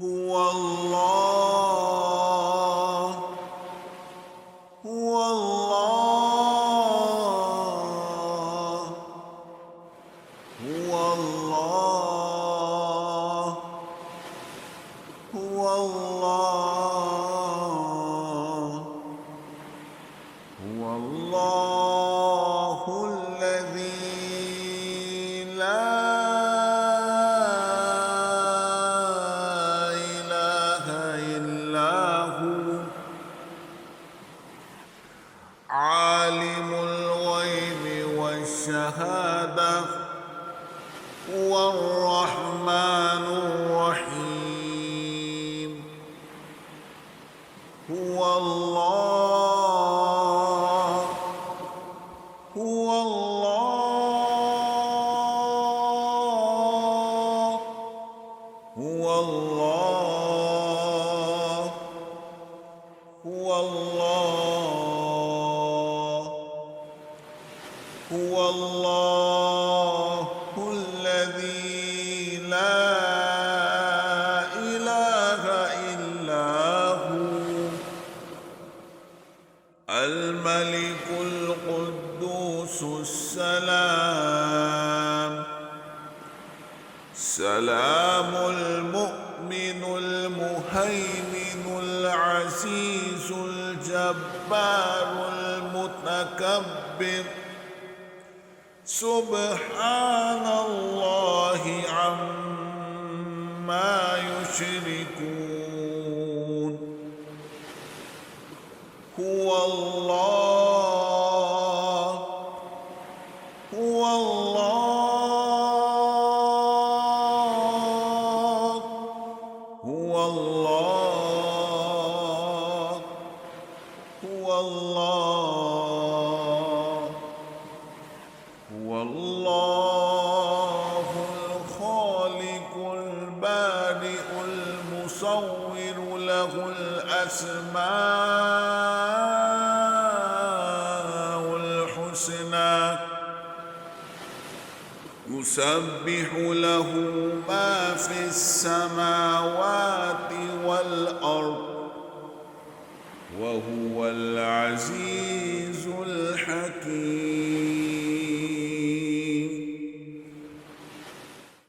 هو الله هو الله هو الله هو الله هو الله الذي لا إله إلا هو عالم الغيب والشهادة هو الرحمن الرحيم هو الله هو الله هو الله هو الله هو الله الذي لا إله إلا هو الملك القدوس السلام المؤمن المهيمن العزيز الجبار المتكبر سبحان الله عما يشركون هو الله هو الله هو الله هو الله هو الله الخالق البارئ المصور له الأسماء الحسنى يسبح له ما في السماوات والأرض وهو العزيز الحكيم